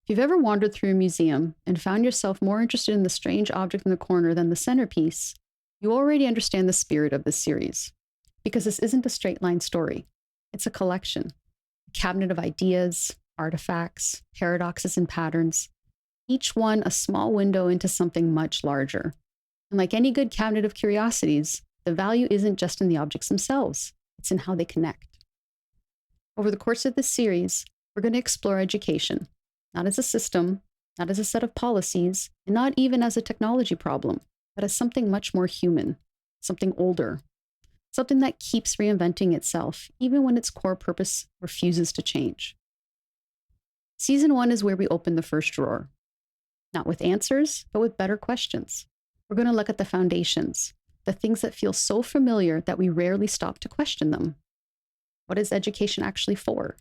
If you've ever wandered through a museum and found yourself more interested in the strange object in the corner than the centerpiece, you already understand the spirit of this series. Because this isn't a straight line story. It's a collection, a cabinet of ideas, artifacts, paradoxes, and patterns, each one a small window into something much larger. And like any good cabinet of curiosities, the value isn't just in the objects themselves, it's in how they connect. Over the course of this series, we're going to explore education, not as a system, not as a set of policies, and not even as a technology problem, but as something much more human, something older, something that keeps reinventing itself, even when its core purpose refuses to change. Season 1 is where we open the first drawer, not with answers, but with better questions. We're going to look at the foundations, the things that feel so familiar that we rarely stop to question them. What is education actually for?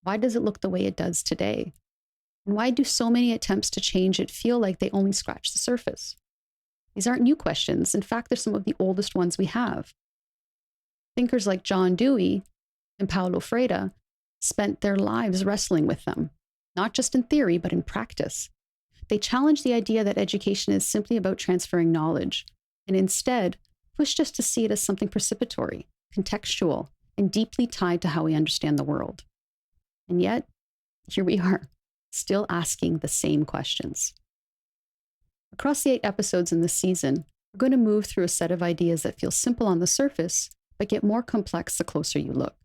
Why does it look the way it does today? And why do so many attempts to change it feel like they only scratch the surface? These aren't new questions. In fact, they're some of the oldest ones we have. Thinkers like John Dewey and Paulo Freire spent their lives wrestling with them, not just in theory, but in practice. They challenged the idea that education is simply about transferring knowledge, and instead pushed us to see it as something participatory, contextual, and deeply tied to how we understand the world. And yet, here we are, still asking the same questions. Across the 8 episodes in this season, we're going to move through a set of ideas that feel simple on the surface, but get more complex the closer you look.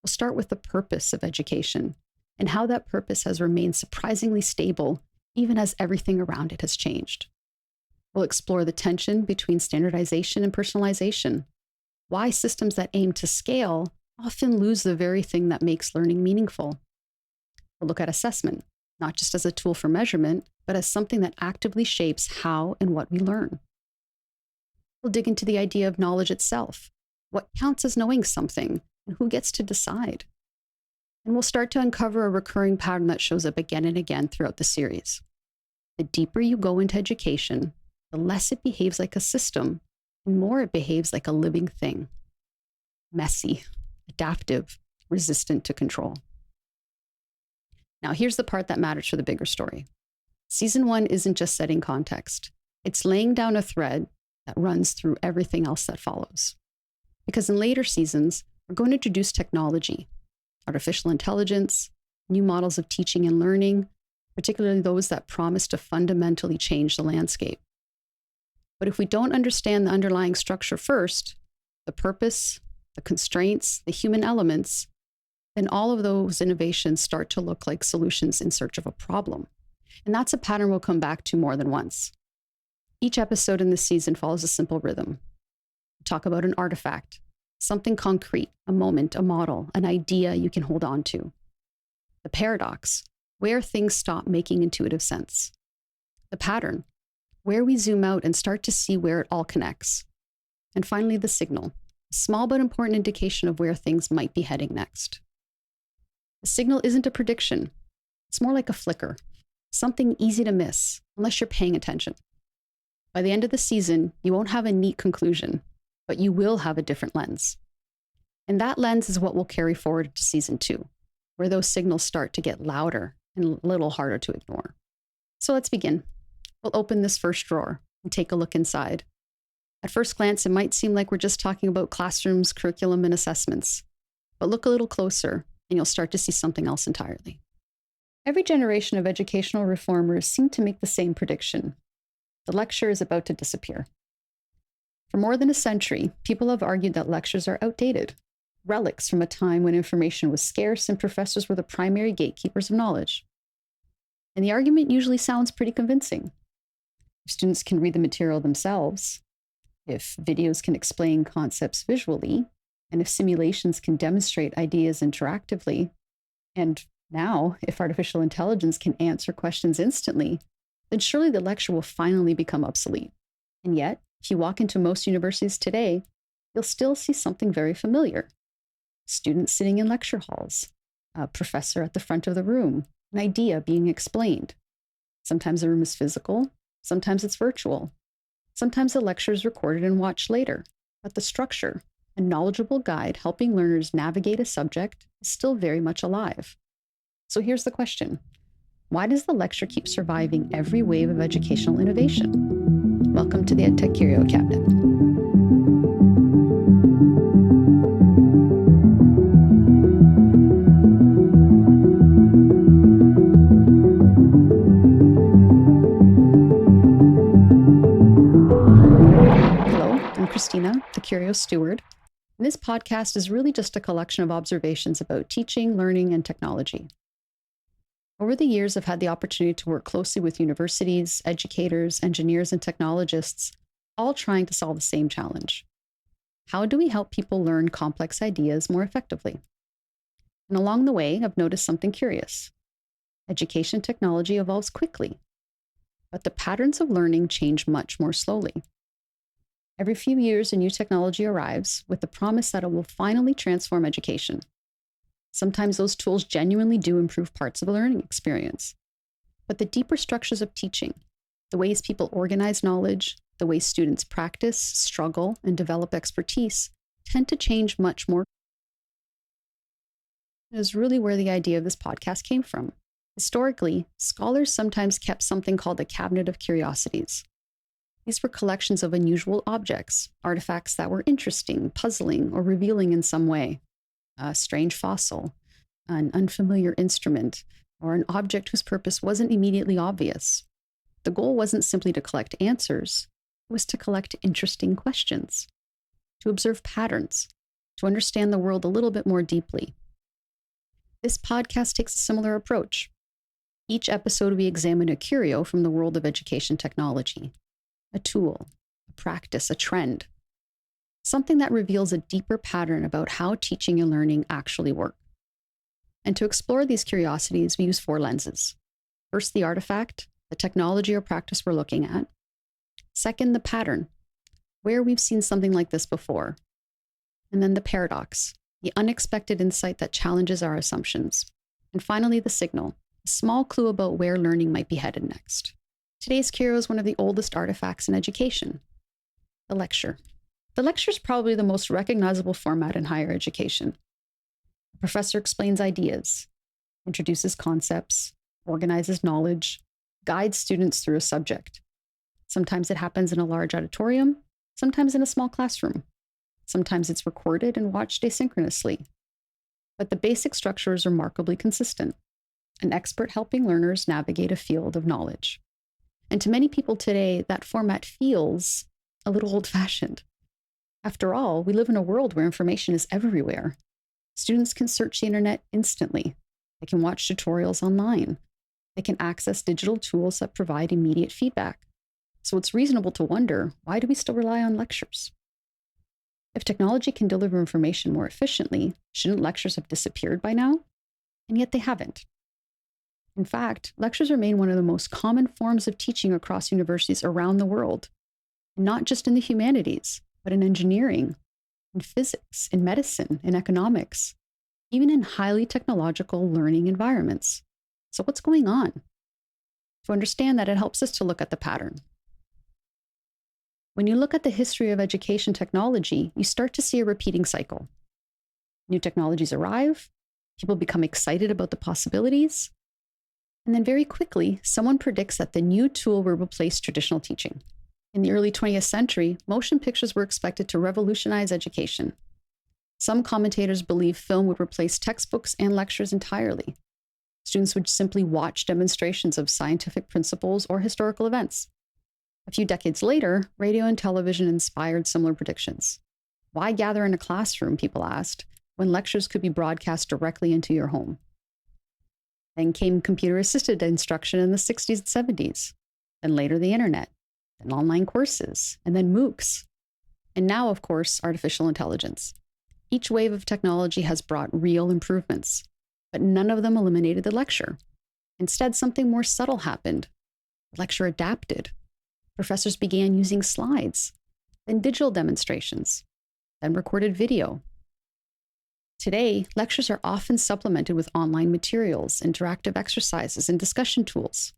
We'll start with the purpose of education and how that purpose has remained surprisingly stable even as everything around it has changed. We'll explore the tension between standardization and personalization, why systems that aim to scale often lose the very thing that makes learning meaningful. We'll look at assessment, not just as a tool for measurement, but as something that actively shapes how and what we learn. We'll dig into the idea of knowledge itself. What counts as knowing something, and who gets to decide? And we'll start to uncover a recurring pattern that shows up again and again throughout the series. The deeper you go into education, the less it behaves like a system, and more it behaves like a living thing. Messy, adaptive, resistant to control. Now, here's the part that matters for the bigger story. Season 1 isn't just setting context. It's laying down a thread that runs through everything else that follows. Because in later seasons, we're going to introduce technology, artificial intelligence, new models of teaching and learning, particularly those that promise to fundamentally change the landscape. But if we don't understand the underlying structure first, the purpose, the constraints, the human elements, then all of those innovations start to look like solutions in search of a problem. And that's a pattern we'll come back to more than once. Each episode in this season follows a simple rhythm. We talk about an artifact, something concrete, a moment, a model, an idea you can hold on to. The paradox, where things stop making intuitive sense. The pattern, where we zoom out and start to see where it all connects. And finally, the signal, a small but important indication of where things might be heading next. The signal isn't a prediction. It's more like a flicker, something easy to miss unless you're paying attention. By the end of the season, you won't have a neat conclusion, but you will have a different lens. And that lens is what we'll carry forward to season 2, where those signals start to get louder and a little harder to ignore. So let's begin. We'll open this first drawer and take a look inside. At first glance, it might seem like we're just talking about classrooms, curriculum, and assessments. But look a little closer, and you'll start to see something else entirely. Every generation of educational reformers seem to make the same prediction. The lecture is about to disappear. For more than a century, people have argued that lectures are outdated, relics from a time when information was scarce and professors were the primary gatekeepers of knowledge. And the argument usually sounds pretty convincing. If students can read the material themselves, if videos can explain concepts visually, and if simulations can demonstrate ideas interactively, and now, if artificial intelligence can answer questions instantly, then surely the lecture will finally become obsolete. And yet, if you walk into most universities today, you'll still see something very familiar. Students sitting in lecture halls, a professor at the front of the room, an idea being explained. Sometimes the room is physical, sometimes it's virtual. Sometimes the lecture is recorded and watched later, but the structure, a knowledgeable guide helping learners navigate a subject, is still very much alive. So here's the question. Why does the lecture keep surviving every wave of educational innovation? Welcome to the EdTech Curio Cabinet. I'm Christina, the Curio Steward, and this podcast is really just a collection of observations about teaching, learning, and technology. Over the years, I've had the opportunity to work closely with universities, educators, engineers, and technologists, all trying to solve the same challenge. How do we help people learn complex ideas more effectively? And along the way, I've noticed something curious. Education technology evolves quickly, but the patterns of learning change much more slowly. Every few years, a new technology arrives with the promise that it will finally transform education. Sometimes those tools genuinely do improve parts of the learning experience. But the deeper structures of teaching, the ways people organize knowledge, the ways students practice, struggle, and develop expertise, tend to change much more. It is really where the idea of this podcast came from. Historically, scholars sometimes kept something called a cabinet of curiosities. These were collections of unusual objects, artifacts that were interesting, puzzling, or revealing in some way. A strange fossil, an unfamiliar instrument, or an object whose purpose wasn't immediately obvious. The goal wasn't simply to collect answers, it was to collect interesting questions, to observe patterns, to understand the world a little bit more deeply. This podcast takes a similar approach. Each episode, we examine a curio from the world of education technology. A tool, a practice, a trend, something that reveals a deeper pattern about how teaching and learning actually work. And to explore these curiosities, we use 4 lenses. First, the artifact, the technology or practice we're looking at. Second, the pattern, where we've seen something like this before. And then the paradox, the unexpected insight that challenges our assumptions. And finally, the signal, a small clue about where learning might be headed next. Today's curio is one of the oldest artifacts in education, the lecture. The lecture is probably the most recognizable format in higher education. The professor explains ideas, introduces concepts, organizes knowledge, guides students through a subject. Sometimes it happens in a large auditorium, sometimes in a small classroom. Sometimes it's recorded and watched asynchronously. But the basic structure is remarkably consistent, an expert helping learners navigate a field of knowledge. And to many people today, that format feels a little old-fashioned. After all, we live in a world where information is everywhere. Students can search the internet instantly. They can watch tutorials online. They can access digital tools that provide immediate feedback. So it's reasonable to wonder, why do we still rely on lectures? If technology can deliver information more efficiently, shouldn't lectures have disappeared by now? And yet they haven't. In fact, lectures remain one of the most common forms of teaching across universities around the world, and not just in the humanities, but in engineering, in physics, in medicine, in economics, even in highly technological learning environments. So what's going on? To understand that, it helps us to look at the pattern. When you look at the history of education technology, you start to see a repeating cycle. New technologies arrive, people become excited about the possibilities, and then very quickly, someone predicts that the new tool will replace traditional teaching. In the early 20th century, motion pictures were expected to revolutionize education. Some commentators believe film would replace textbooks and lectures entirely. Students would simply watch demonstrations of scientific principles or historical events. A few decades later, radio and television inspired similar predictions. Why gather in a classroom, people asked, when lectures could be broadcast directly into your home? Then came computer-assisted instruction in the 60s and 70s, then later the internet, then online courses, and then MOOCs. And now, of course, artificial intelligence. Each wave of technology has brought real improvements, but none of them eliminated the lecture. Instead, something more subtle happened. The lecture adapted. Professors began using slides, then digital demonstrations, then recorded video. Today, lectures are often supplemented with online materials, interactive exercises, and discussion tools.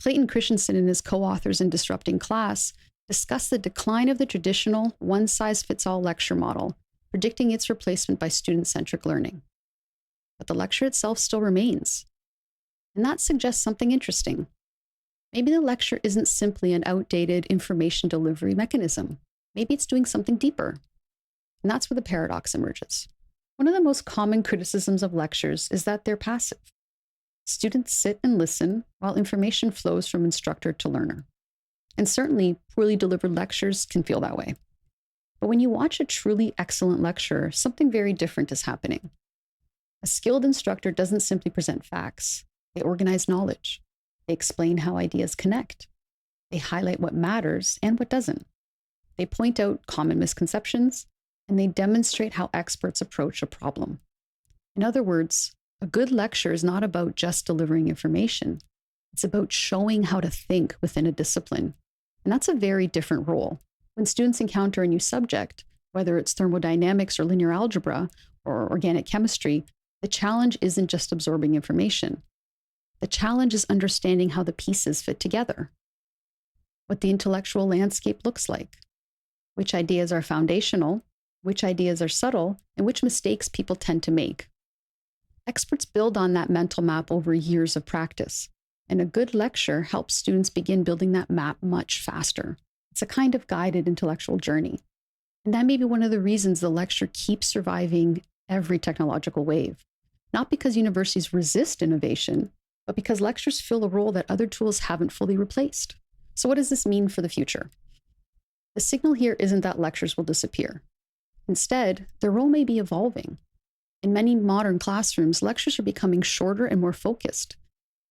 Clayton Christensen and his co-authors in Disrupting Class discuss the decline of the traditional one-size-fits-all lecture model, predicting its replacement by student-centric learning. But the lecture itself still remains. And that suggests something interesting. Maybe the lecture isn't simply an outdated information delivery mechanism. Maybe it's doing something deeper. And that's where the paradox emerges. One of the most common criticisms of lectures is that they're passive. Students sit and listen while information flows from instructor to learner. And certainly, poorly delivered lectures can feel that way. But when you watch a truly excellent lecture, something very different is happening. A skilled instructor doesn't simply present facts. They organize knowledge. They explain how ideas connect. They highlight what matters and what doesn't. They point out common misconceptions, and they demonstrate how experts approach a problem. In other words, a good lecture is not about just delivering information. It's about showing how to think within a discipline. And that's a very different role. When students encounter a new subject, whether it's thermodynamics or linear algebra or organic chemistry, the challenge isn't just absorbing information. The challenge is understanding how the pieces fit together, what the intellectual landscape looks like, which ideas are foundational, which ideas are subtle, and which mistakes people tend to make. Experts build on that mental map over years of practice, and a good lecture helps students begin building that map much faster. It's a kind of guided intellectual journey. And that may be one of the reasons the lecture keeps surviving every technological wave. Not because universities resist innovation, but because lectures fill a role that other tools haven't fully replaced. So what does this mean for the future? The signal here isn't that lectures will disappear. Instead, their role may be evolving. In many modern classrooms, lectures are becoming shorter and more focused.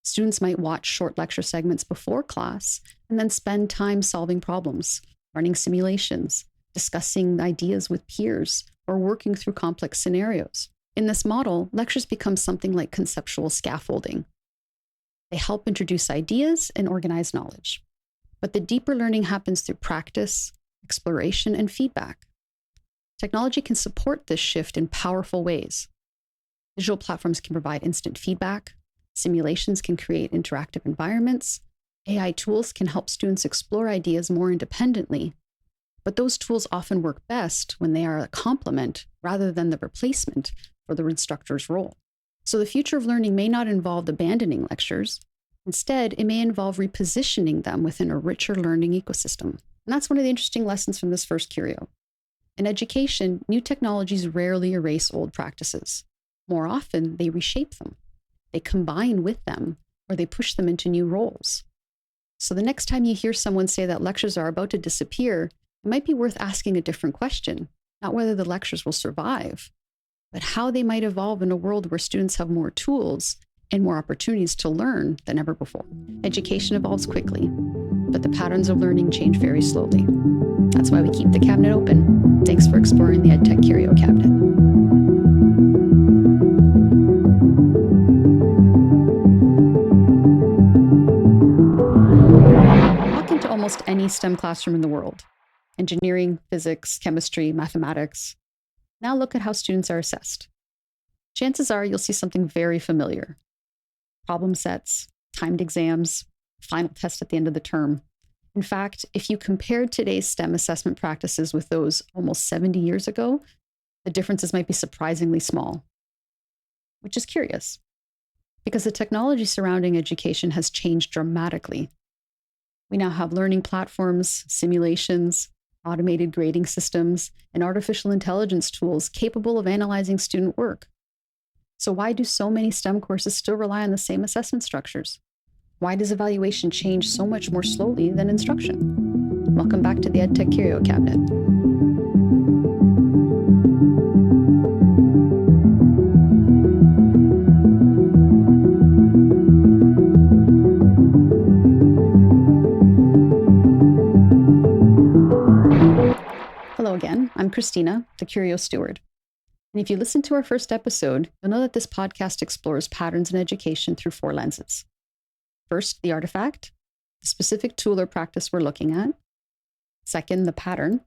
Students might watch short lecture segments before class and then spend time solving problems, running simulations, discussing ideas with peers, or working through complex scenarios. In this model, lectures become something like conceptual scaffolding. They help introduce ideas and organize knowledge. But the deeper learning happens through practice, exploration, and feedback. Technology can support this shift in powerful ways. Digital platforms can provide instant feedback. Simulations can create interactive environments. AI tools can help students explore ideas more independently. But those tools often work best when they are a complement rather than the replacement for the instructor's role. So the future of learning may not involve abandoning lectures. Instead, it may involve repositioning them within a richer learning ecosystem. And that's one of the interesting lessons from this first Curio. In education, new technologies rarely erase old practices. More often, they reshape them. They combine with them, or they push them into new roles. So the next time you hear someone say that lectures are about to disappear, it might be worth asking a different question, not whether the lectures will survive, but how they might evolve in a world where students have more tools and more opportunities to learn than ever before. Education evolves quickly, but the patterns of learning change very slowly. That's why we keep the cabinet open. Thanks for exploring the EdTech Curio cabinet. Walk into almost any STEM classroom in the world. Engineering, physics, chemistry, mathematics. Now look at how students are assessed. Chances are you'll see something very familiar. Problem sets, timed exams, final test at the end of the term. In fact, if you compared today's STEM assessment practices with those almost 70 years ago, the differences might be surprisingly small, which is curious, because the technology surrounding education has changed dramatically. We now have learning platforms, simulations, automated grading systems, and artificial intelligence tools capable of analyzing student work. So why do so many STEM courses still rely on the same assessment structures? Why does evaluation change so much more slowly than instruction? Welcome back to the EdTech Curio cabinet. Hello again, I'm Christina, the Curio Steward. And if you listened to our first episode, you'll know that this podcast explores patterns in education through 4 lenses. First, the artifact, the specific tool or practice we're looking at. Second, the pattern,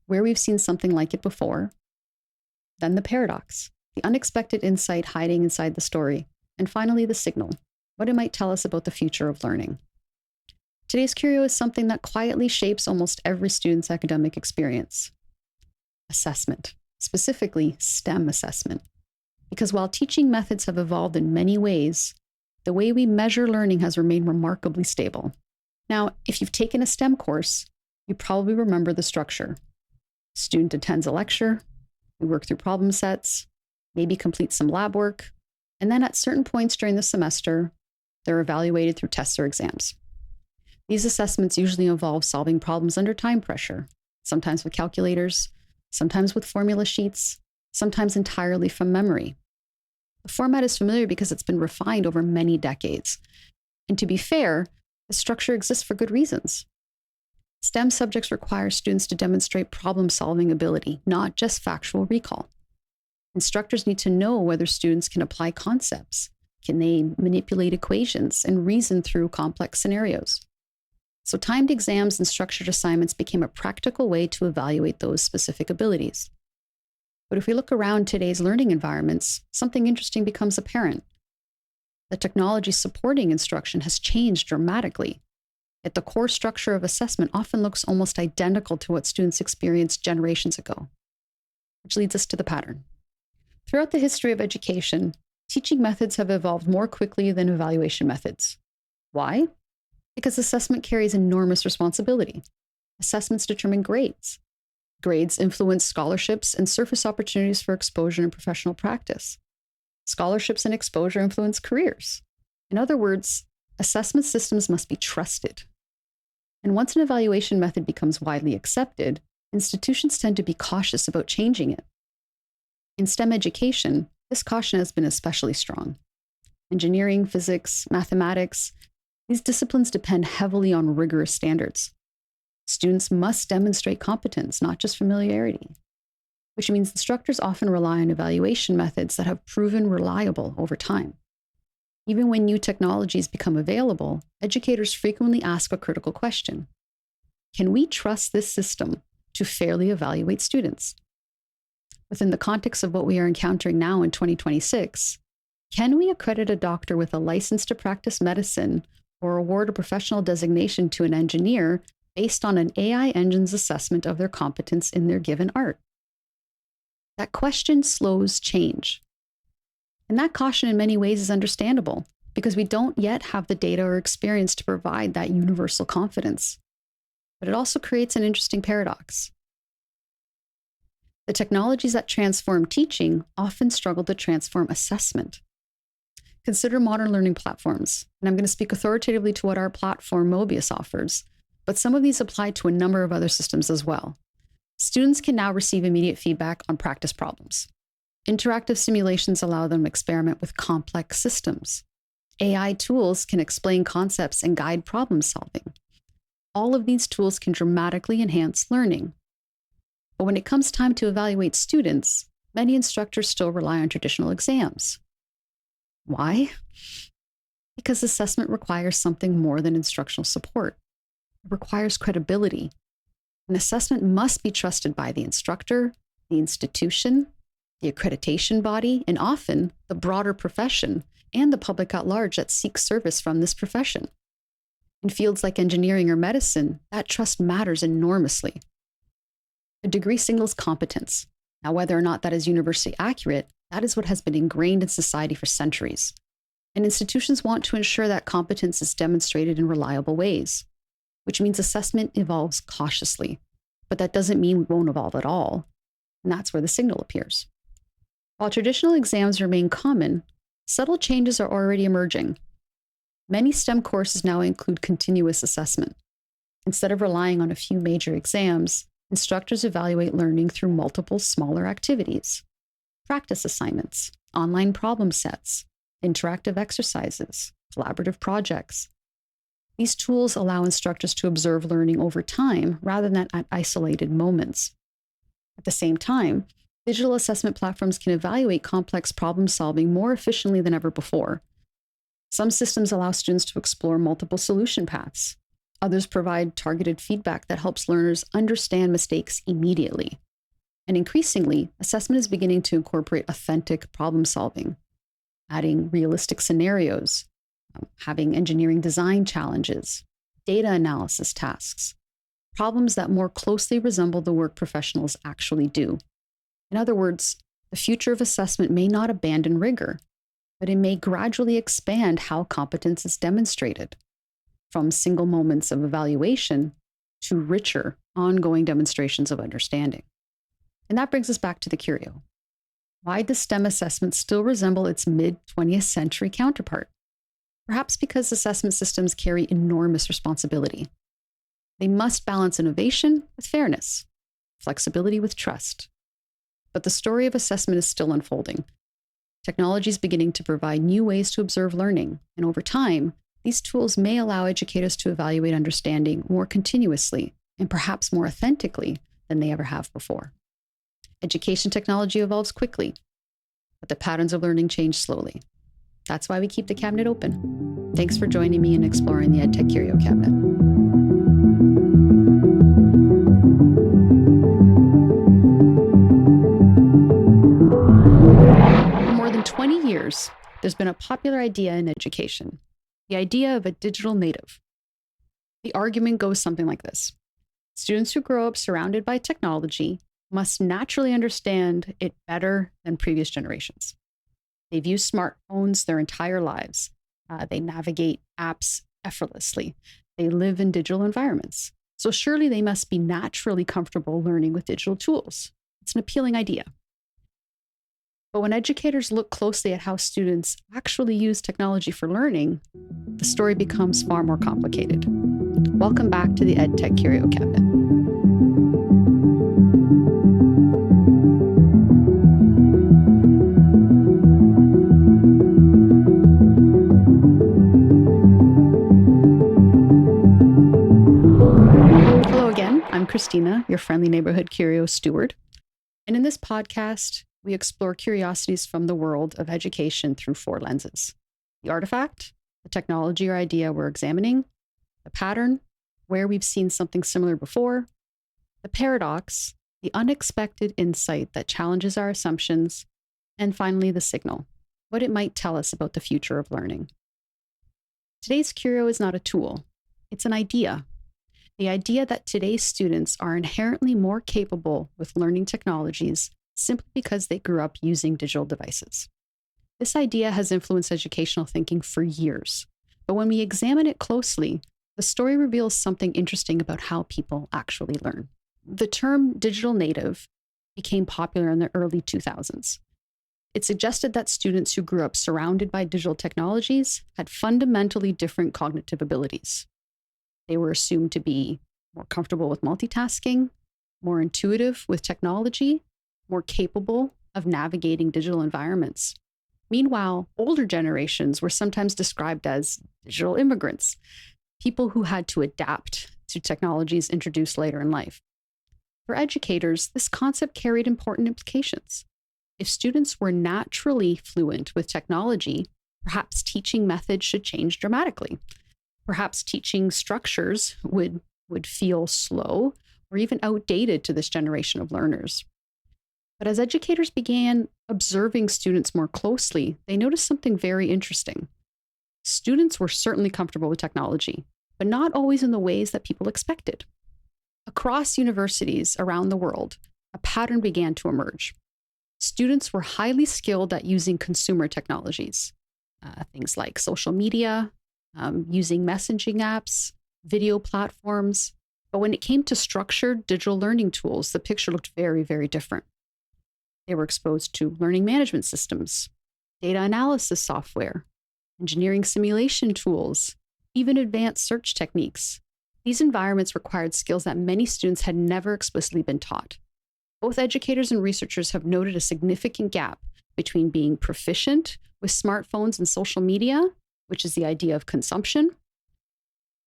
where we've seen something like it before. Then the paradox, the unexpected insight hiding inside the story. And finally, the signal, what it might tell us about the future of learning. Today's Curio is something that quietly shapes almost every student's academic experience. Assessment, specifically STEM assessment. Because while teaching methods have evolved in many ways, the way we measure learning has remained remarkably stable. Now, if you've taken a STEM course, you probably remember the structure. Student attends a lecture, we work through problem sets, maybe complete some lab work, and then at certain points during the semester, they're evaluated through tests or exams. These assessments usually involve solving problems under time pressure, sometimes with calculators, sometimes with formula sheets, sometimes entirely from memory. The format is familiar because it's been refined over many decades. And to be fair, the structure exists for good reasons. STEM subjects require students to demonstrate problem-solving ability, not just factual recall. Instructors need to know whether students can apply concepts. Can they manipulate equations and reason through complex scenarios? So timed exams and structured assignments became a practical way to evaluate those specific abilities. But if we look around today's learning environments, something interesting becomes apparent. The technology supporting instruction has changed dramatically, yet the core structure of assessment often looks almost identical to what students experienced generations ago. Which leads us to the pattern. Throughout the history of education, teaching methods have evolved more quickly than evaluation methods. Why? Because assessment carries enormous responsibility. Assessments determine grades. Grades influence scholarships and surface opportunities for exposure and professional practice. Scholarships and exposure influence careers. In other words, assessment systems must be trusted. And once an evaluation method becomes widely accepted, institutions tend to be cautious about changing it. In STEM education, this caution has been especially strong. Engineering, physics, mathematics, these disciplines depend heavily on rigorous standards. Students must demonstrate competence, not just familiarity, which means instructors often rely on evaluation methods that have proven reliable over time. Even when new technologies become available, educators frequently ask a critical question. Can we trust this system to fairly evaluate students? Within the context of what we are encountering now in 2026, can we accredit a doctor with a license to practice medicine or award a professional designation to an engineer based on an AI engine's assessment of their competence in their given art? That question slows change. And that caution in many ways is understandable because we don't yet have the data or experience to provide that universal confidence. But it also creates an interesting paradox. The technologies that transform teaching often struggle to transform assessment. Consider modern learning platforms, and I'm going to speak authoritatively to what our platform Mobius offers, but some of these apply to a number of other systems as well. Students can now receive immediate feedback on practice problems. Interactive simulations allow them to experiment with complex systems. AI tools can explain concepts and guide problem solving. All of these tools can dramatically enhance learning. But when it comes time to evaluate students, many instructors still rely on traditional exams. Why? Because assessment requires something more than instructional support. It requires credibility. An assessment must be trusted by the instructor, the institution, the accreditation body, and often the broader profession and the public at large that seeks service from this profession. In fields like engineering or medicine, that trust matters enormously. A degree signals competence. Now, whether or not that is universally accurate, that is what has been ingrained in society for centuries. And institutions want to ensure that competence is demonstrated in reliable ways, which means assessment evolves cautiously. But that doesn't mean we won't evolve at all. And that's where the signal appears. While traditional exams remain common, subtle changes are already emerging. Many STEM courses now include continuous assessment. Instead of relying on a few major exams, instructors evaluate learning through multiple smaller activities, practice assignments, online problem sets, interactive exercises, collaborative projects. These tools allow instructors to observe learning over time rather than at isolated moments. At the same time, digital assessment platforms can evaluate complex problem solving more efficiently than ever before. Some systems allow students to explore multiple solution paths. Others provide targeted feedback that helps learners understand mistakes immediately. And increasingly, assessment is beginning to incorporate authentic problem solving, adding realistic scenarios, having engineering design challenges, data analysis tasks, problems that more closely resemble the work professionals actually do. In other words, the future of assessment may not abandon rigor, but it may gradually expand how competence is demonstrated, from single moments of evaluation to richer, ongoing demonstrations of understanding. And that brings us back to the Curio. Why does STEM assessment still resemble its mid-20th century counterpart? Perhaps because assessment systems carry enormous responsibility. They must balance innovation with fairness, flexibility with trust. But the story of assessment is still unfolding. Technology is beginning to provide new ways to observe learning, and over time, these tools may allow educators to evaluate understanding more continuously and perhaps more authentically than they ever have before. Education technology evolves quickly, but the patterns of learning change slowly. That's why we keep the cabinet open. Thanks for joining me in exploring the EdTech Curio cabinet. For more than 20 years, there's been a popular idea in education, the idea of a digital native. The argument goes something like this. Students who grow up surrounded by technology must naturally understand it better than previous generations. They've used smartphones their entire lives. They navigate apps effortlessly. They live in digital environments. So surely they must be naturally comfortable learning with digital tools. It's an appealing idea. But when educators look closely at how students actually use technology for learning, the story becomes far more complicated. Welcome back to the EdTech Curio Cabinet. Hello again, I'm Christina, your friendly neighborhood Curio steward. And in this podcast, we explore curiosities from the world of education through 4 lenses: the artifact, the technology or idea we're examining, the pattern, where we've seen something similar before, the paradox, the unexpected insight that challenges our assumptions, and finally, the signal, what it might tell us about the future of learning. Today's Curio is not a tool, it's an idea. The idea that today's students are inherently more capable with learning technologies simply because they grew up using digital devices. This idea has influenced educational thinking for years, but when we examine it closely, the story reveals something interesting about how people actually learn. The term digital native became popular in the early 2000s. It suggested that students who grew up surrounded by digital technologies had fundamentally different cognitive abilities. They were assumed to be more comfortable with multitasking, more intuitive with technology, more capable of navigating digital environments. Meanwhile, older generations were sometimes described as digital immigrants, people who had to adapt to technologies introduced later in life. For educators, this concept carried important implications. If students were naturally fluent with technology, perhaps teaching methods should change dramatically. Perhaps teaching structures would feel slow or even outdated to this generation of learners. But as educators began observing students more closely, they noticed something very interesting. Students were certainly comfortable with technology, but not always in the ways that people expected. Across universities around the world, a pattern began to emerge. Students were highly skilled at using consumer technologies, things like social media, using messaging apps, video platforms. But when it came to structured digital learning tools, the picture looked very, very different. They were exposed to learning management systems, data analysis software, engineering simulation tools, even advanced search techniques. These environments required skills that many students had never explicitly been taught. Both educators and researchers have noted a significant gap between being proficient with smartphones and social media, which is the idea of consumption,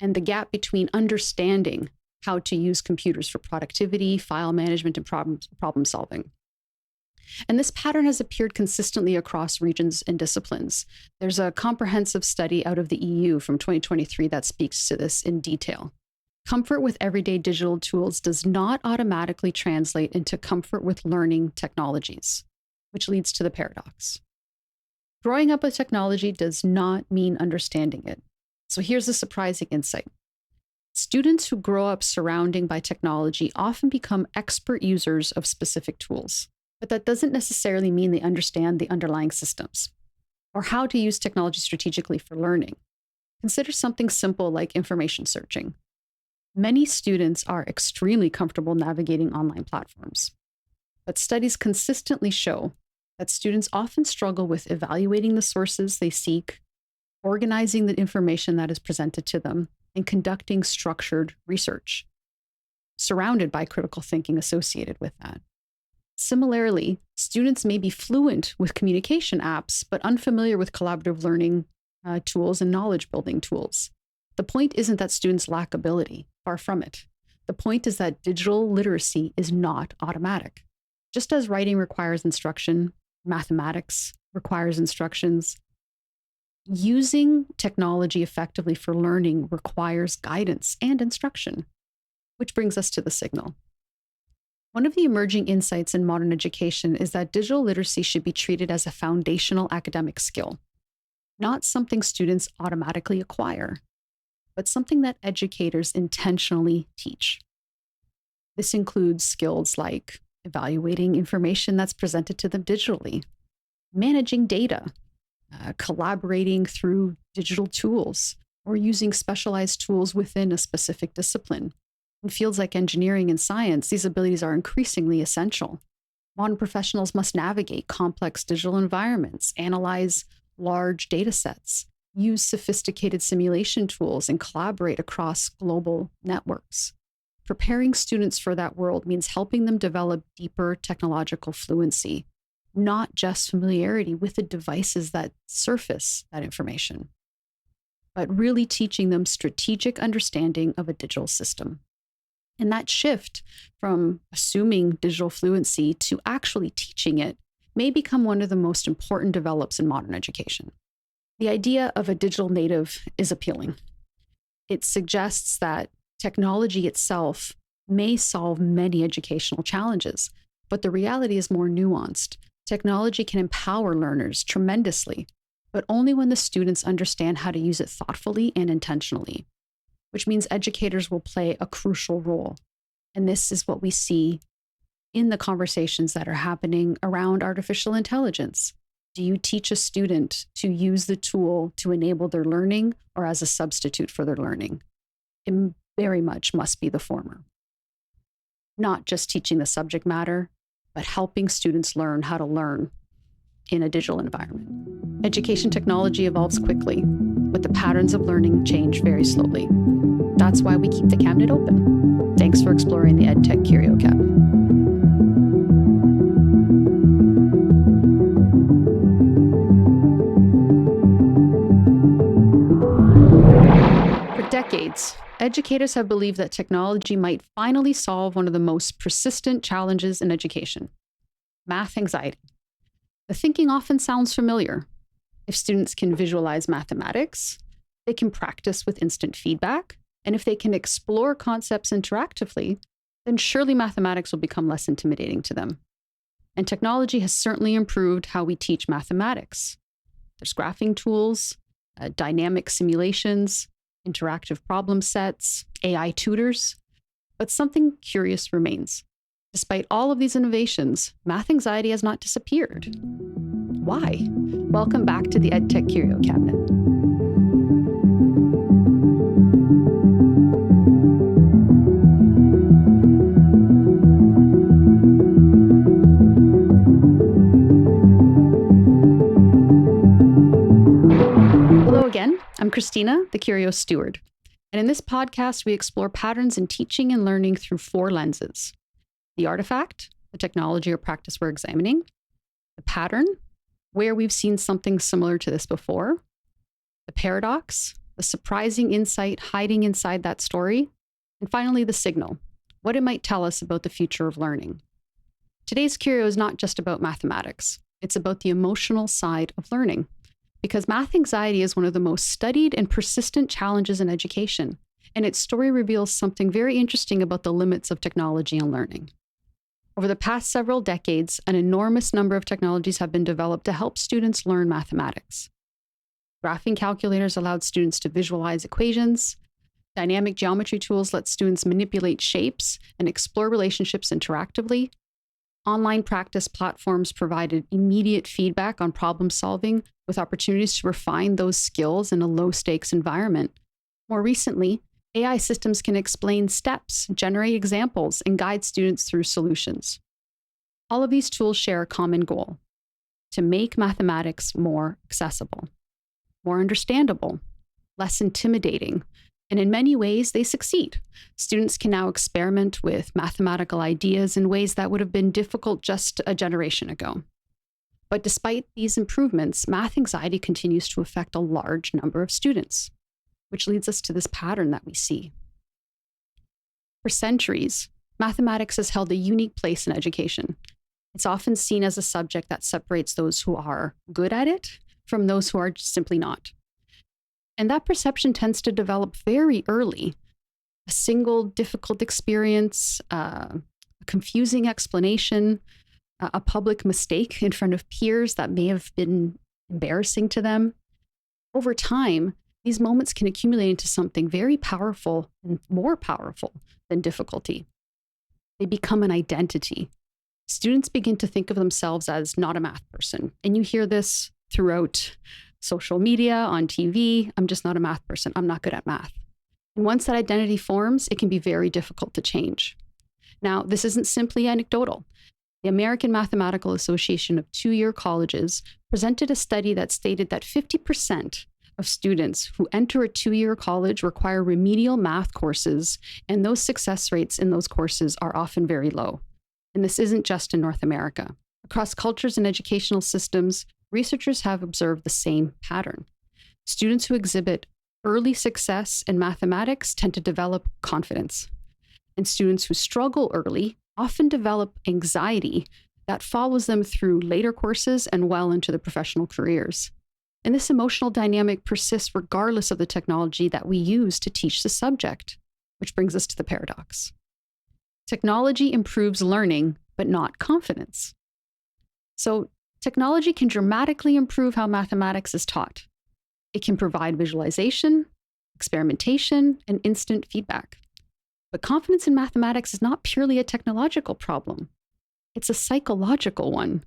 and the gap between understanding how to use computers for productivity, file management, and problem solving. And this pattern has appeared consistently across regions and disciplines. There's a comprehensive study out of the EU from 2023 that speaks to this in detail. Comfort with everyday digital tools does not automatically translate into comfort with learning technologies, which leads to the paradox. Growing up with technology does not mean understanding it. So here's a surprising insight. Students who grow up surrounding by technology often become expert users of specific tools, but that doesn't necessarily mean they understand the underlying systems. or how to use technology strategically for learning. Consider something simple like information searching. Many students are extremely comfortable navigating online platforms, but studies consistently show that students often struggle with evaluating the sources they seek, organizing the information that is presented to them, and conducting structured research, surrounded by critical thinking associated with that. Similarly, students may be fluent with communication apps, but unfamiliar with collaborative learning tools and knowledge building tools. The point isn't that students lack ability, far from it. The point is that digital literacy is not automatic. Just as writing requires instruction, mathematics requires instructions, using technology effectively for learning requires guidance and instruction, which brings us to the signal. One of the emerging insights in modern education is that digital literacy should be treated as a foundational academic skill, not something students automatically acquire, but something that educators intentionally teach. This includes skills like evaluating information that's presented to them digitally, managing data, collaborating through digital tools, or using specialized tools within a specific discipline. In fields like engineering and science, these abilities are increasingly essential. Modern professionals must navigate complex digital environments, analyze large data sets, use sophisticated simulation tools, and collaborate across global networks. Preparing students for that world means helping them develop deeper technological fluency, not just familiarity with the devices that surface that information, but really teaching them strategic understanding of a digital system. And that shift from assuming digital fluency to actually teaching it may become one of the most important develops in modern education. The idea of a digital native is appealing. It suggests that technology itself may solve many educational challenges, but the reality is more nuanced. Technology can empower learners tremendously, but only when the students understand how to use it thoughtfully and intentionally, which means educators will play a crucial role. And this is what we see in the conversations that are happening around artificial intelligence. Do you teach a student to use the tool to enable their learning or as a substitute for their learning? It very much must be the former. Not just teaching the subject matter, but helping students learn how to learn in a digital environment. Education technology evolves quickly, but the patterns of learning change very slowly. That's why we keep the cabinet open. Thanks for exploring the EdTech Curio cabinet. For decades, educators have believed that technology might finally solve one of the most persistent challenges in education: math anxiety. The thinking often sounds familiar. If students can visualize mathematics, they can practice with instant feedback, and if they can explore concepts interactively, then surely mathematics will become less intimidating to them. And technology has certainly improved how we teach mathematics. There's graphing tools, dynamic simulations, interactive problem sets, AI tutors, but something curious remains. Despite all of these innovations, math anxiety has not disappeared. Why? Welcome back to the EdTech Curio cabinet. Hello again, I'm Christina, the Curio steward. And in this podcast, we explore patterns in teaching and learning through 4 lenses: the artifact, the technology or practice we're examining; the pattern, where we've seen something similar to this before; the paradox, the surprising insight hiding inside that story; and finally, the signal, what it might tell us about the future of learning. Today's Curio is not just about mathematics. It's about the emotional side of learning, because math anxiety is one of the most studied and persistent challenges in education, and its story reveals something very interesting about the limits of technology and learning. Over the past several decades, an enormous number of technologies have been developed to help students learn mathematics. Graphing calculators allowed students to visualize equations. Dynamic geometry tools let students manipulate shapes and explore relationships interactively. Online practice platforms provided immediate feedback on problem solving with opportunities to refine those skills in a low-stakes environment. More recently, AI systems can explain steps, generate examples, and guide students through solutions. All of these tools share a common goal: to make mathematics more accessible, more understandable, less intimidating, and in many ways, they succeed. Students can now experiment with mathematical ideas in ways that would have been difficult just a generation ago. But despite these improvements, math anxiety continues to affect a large number of students, which leads us to this pattern that we see. For centuries, mathematics has held a unique place in education. It's often seen as a subject that separates those who are good at it from those who are simply not. And that perception tends to develop very early. A single difficult experience, a confusing explanation, a public mistake in front of peers that may have been embarrassing to them. Over time, these moments can accumulate into something very powerful and more powerful than difficulty. They become an identity. Students begin to think of themselves as not a math person. And you hear this throughout social media, on TV. I'm just not a math person. I'm not good at math. And once that identity forms, it can be very difficult to change. Now, this isn't simply anecdotal. The American Mathematical Association of two-year colleges presented a study that stated that 50% of students who enter a two-year college require remedial math courses, and those success rates in those courses are often very low. And this isn't just in North America. Across cultures and educational systems, researchers have observed the same pattern. Students who exhibit early success in mathematics tend to develop confidence. And students who struggle early often develop anxiety that follows them through later courses and well into their professional careers. And this emotional dynamic persists regardless of the technology that we use to teach the subject, which brings us to the paradox. Technology improves learning, but not confidence. So technology can dramatically improve how mathematics is taught. It can provide visualization, experimentation, and instant feedback. But confidence in mathematics is not purely a technological problem. It's a psychological one.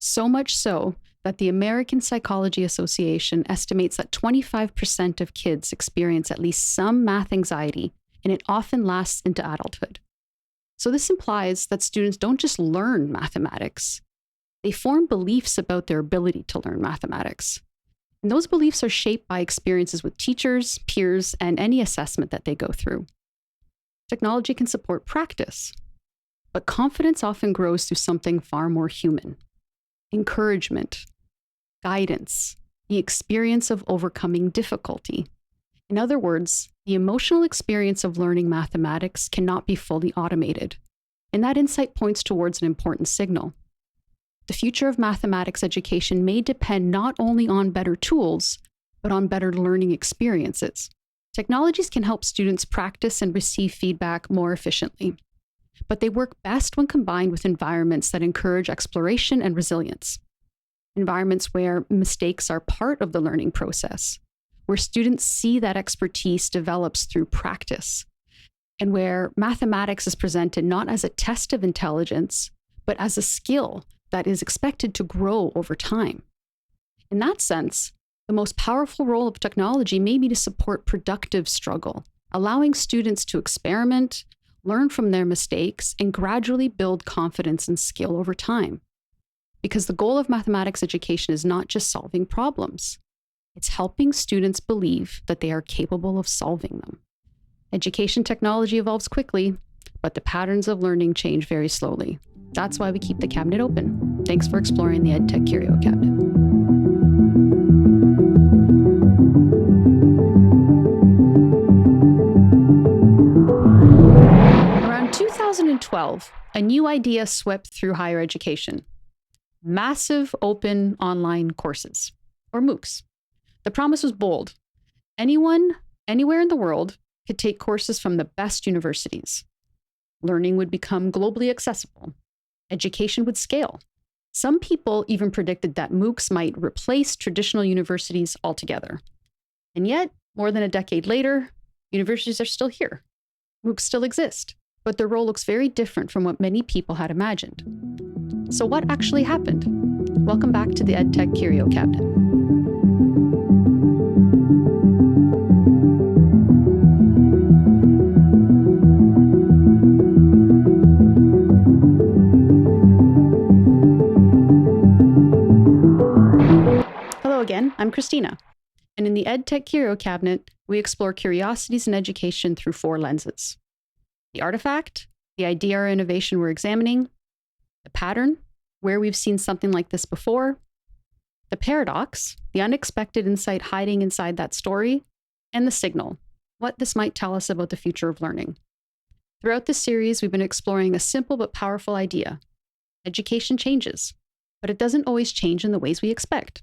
So much so that the American Psychology Association estimates that 25% of kids experience at least some math anxiety, and it often lasts into adulthood. So this implies that students don't just learn mathematics, they form beliefs about their ability to learn mathematics. And those beliefs are shaped by experiences with teachers, peers, and any assessment that they go through. Technology can support practice, but confidence often grows through something far more human: encouragement, guidance, the experience of overcoming difficulty. In other words, the emotional experience of learning mathematics cannot be fully automated. And that insight points towards an important signal. The future of mathematics education may depend not only on better tools, but on better learning experiences. Technologies can help students practice and receive feedback more efficiently, but they work best when combined with environments that encourage exploration and resilience. Environments where mistakes are part of the learning process, where students see that expertise develops through practice, and where mathematics is presented not as a test of intelligence, but as a skill that is expected to grow over time. In that sense, the most powerful role of technology may be to support productive struggle, allowing students to experiment, learn from their mistakes, and gradually build confidence and skill over time. Because the goal of mathematics education is not just solving problems, it's helping students believe that they are capable of solving them. Education technology evolves quickly, but the patterns of learning change very slowly. That's why we keep the cabinet open. Thanks for exploring the EdTech Curio cabinet. Around 2012, a new idea swept through higher education: massive open online courses, or MOOCs. The promise was bold. Anyone, anywhere in the world, could take courses from the best universities. Learning would become globally accessible. Education would scale. Some people even predicted that MOOCs might replace traditional universities altogether. And yet, more than a decade later, universities are still here. MOOCs still exist, but their role looks very different from what many people had imagined. So what actually happened? Welcome back to the EdTech Curio Cabinet. Christina. And in the EdTech Curio cabinet, we explore curiosities in education through 4 lenses: the artifact, the idea or innovation we're examining; the pattern, where we've seen something like this before; the paradox, the unexpected insight hiding inside that story; and the signal, what this might tell us about the future of learning. Throughout this series, we've been exploring a simple but powerful idea. Education changes, but it doesn't always change in the ways we expect.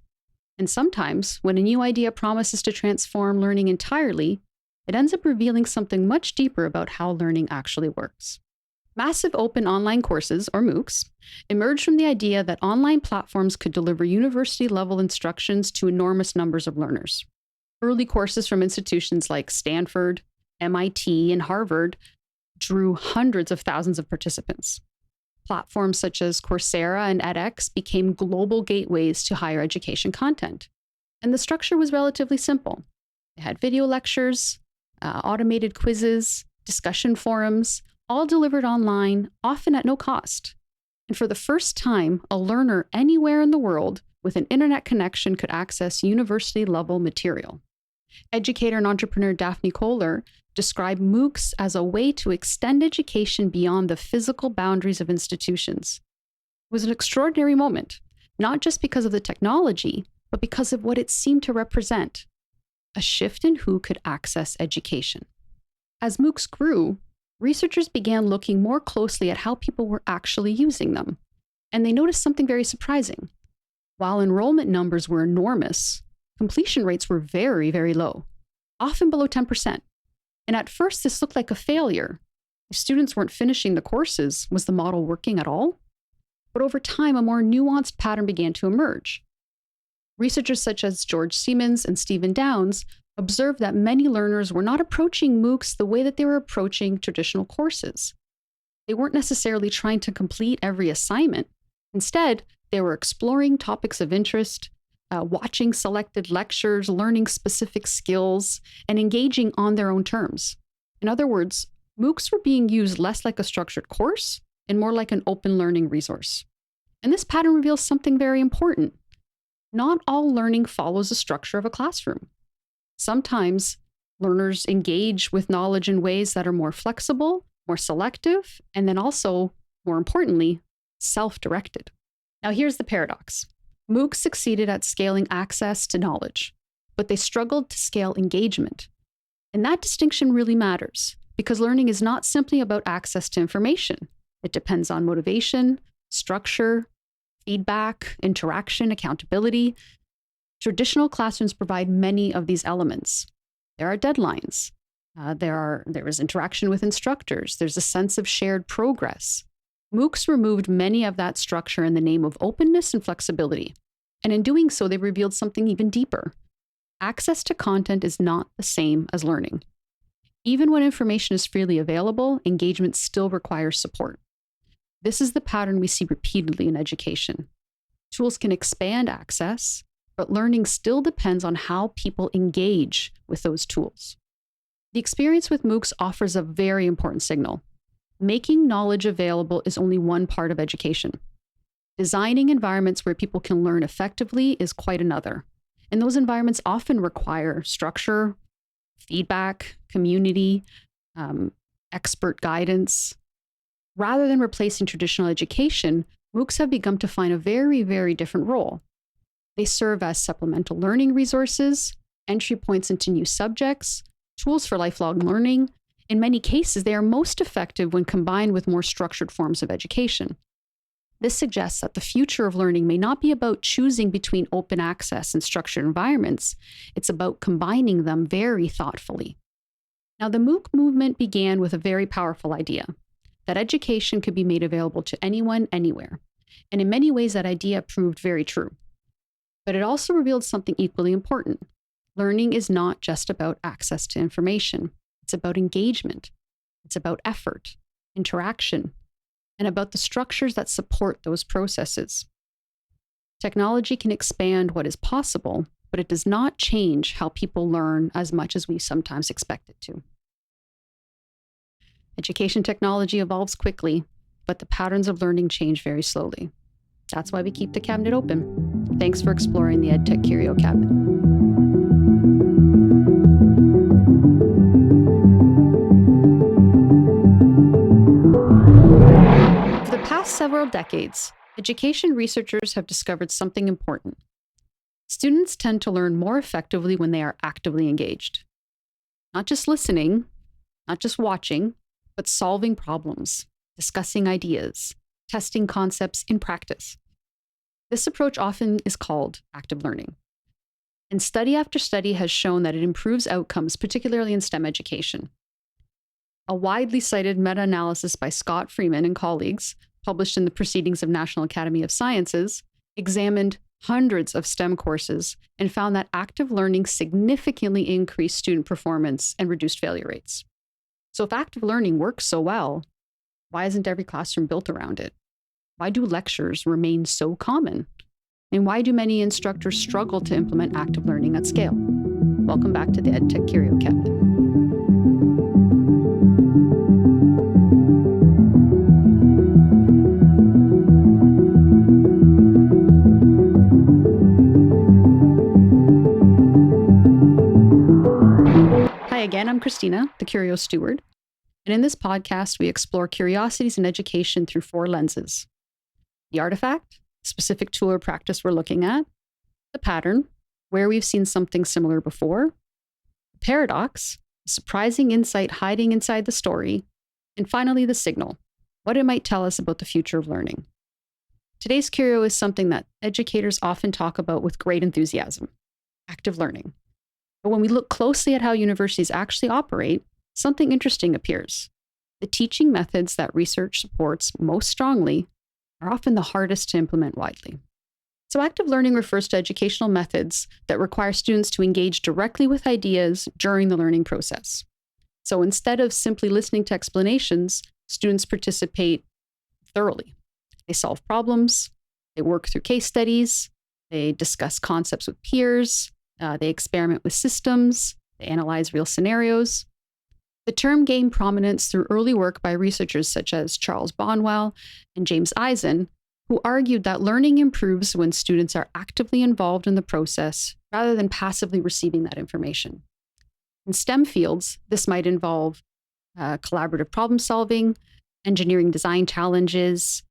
And sometimes, when a new idea promises to transform learning entirely, it ends up revealing something much deeper about how learning actually works. Massive open online courses, or MOOCs, emerged from the idea that online platforms could deliver university-level instructions to enormous numbers of learners. Early courses from institutions like Stanford, MIT, and Harvard drew hundreds of thousands of participants. Platforms such as Coursera and edX became global gateways to higher education content. And the structure was relatively simple. They had video lectures, automated quizzes, discussion forums, all delivered online, often at no cost. And for the first time, a learner anywhere in the world with an internet connection could access university-level material. Educator and entrepreneur Daphne Koller described MOOCs as a way to extend education beyond the physical boundaries of institutions. It was an extraordinary moment, not just because of the technology, but because of what it seemed to represent: a shift in who could access education. As MOOCs grew, researchers began looking more closely at how people were actually using them, and they noticed something very surprising. While enrollment numbers were enormous, completion rates were very, very low, often below 10%. And at first, this looked like a failure. If students weren't finishing the courses, was the model working at all? But over time, a more nuanced pattern began to emerge. Researchers such as George Siemens and Stephen Downes observed that many learners were not approaching MOOCs the way that they were approaching traditional courses. They weren't necessarily trying to complete every assignment. Instead, they were exploring topics of interest, watching selected lectures, learning specific skills, and engaging on their own terms. In other words, MOOCs were being used less like a structured course and more like an open learning resource. And this pattern reveals something very important. Not all learning follows the structure of a classroom. Sometimes learners engage with knowledge in ways that are more flexible, more selective, and then also, more importantly, self-directed. Now here's the paradox. MOOCs succeeded at scaling access to knowledge, but they struggled to scale engagement. And that distinction really matters, because learning is not simply about access to information. It depends on motivation, structure, feedback, interaction, accountability. Traditional classrooms provide many of these elements. There are deadlines. There is interaction with instructors. There's a sense of shared progress. MOOCs removed many of that structure in the name of openness and flexibility. And in doing so, they revealed something even deeper. Access to content is not the same as learning. Even when information is freely available, engagement still requires support. This is the pattern we see repeatedly in education. Tools can expand access, but learning still depends on how people engage with those tools. The experience with MOOCs offers a very important signal. Making knowledge available is only one part of education. Designing environments where people can learn effectively is quite another. And those environments often require structure, feedback, community, expert guidance. Rather than replacing traditional education, MOOCs have begun to find a very, very different role. They serve as supplemental learning resources, entry points into new subjects, tools for lifelong learning. In many cases, they are most effective when combined with more structured forms of education. This suggests that the future of learning may not be about choosing between open access and structured environments. It's about combining them very thoughtfully. Now, the MOOC movement began with a very powerful idea, that education could be made available to anyone, anywhere. And in many ways, that idea proved very true. But it also revealed something equally important. Learning is not just about access to information. It's about engagement. It's about effort, interaction, and about the structures that support those processes. Technology can expand what is possible, but it does not change how people learn as much as we sometimes expect it to. Education technology evolves quickly, but the patterns of learning change very slowly. That's why we keep the cabinet open. Thanks for exploring the EdTech Curio cabinet. last several decades, education researchers have discovered something important. Students tend to learn more effectively when they are actively engaged. Not just listening, not just watching, but solving problems, discussing ideas, testing concepts in practice. This approach often is called active learning. And study after study has shown that it improves outcomes, particularly in STEM education. A widely cited meta-analysis by Scott Freeman and colleagues, published in the Proceedings of National Academy of Sciences, examined hundreds of STEM courses and found that active learning significantly increased student performance and reduced failure rates. So if active learning works so well, why isn't every classroom built around it? Why do lectures remain so common? And why do many instructors struggle to implement active learning at scale? Welcome back to the EdTech Curio Cabinet. Hi again, I'm Christina, the Curio Steward. And in this podcast, we explore curiosities in education through 4 lenses: the artifact, specific tool or practice we're looking at; the pattern, where we've seen something similar before; the paradox, a surprising insight hiding inside the story; and finally, the signal, what it might tell us about the future of learning. Today's Curio is something that educators often talk about with great enthusiasm: active learning. But when we look closely at how universities actually operate, something interesting appears. The teaching methods that research supports most strongly are often the hardest to implement widely. So active learning refers to educational methods that require students to engage directly with ideas during the learning process. So instead of simply listening to explanations, students participate thoroughly. They solve problems, they work through case studies, they discuss concepts with peers, they experiment with systems, they analyze real scenarios. The term gained prominence through early work by researchers such as Charles Bonwell and James Eison, who argued that learning improves when students are actively involved in the process rather than passively receiving that information. In STEM fields, this might involve collaborative problem solving, engineering design challenges,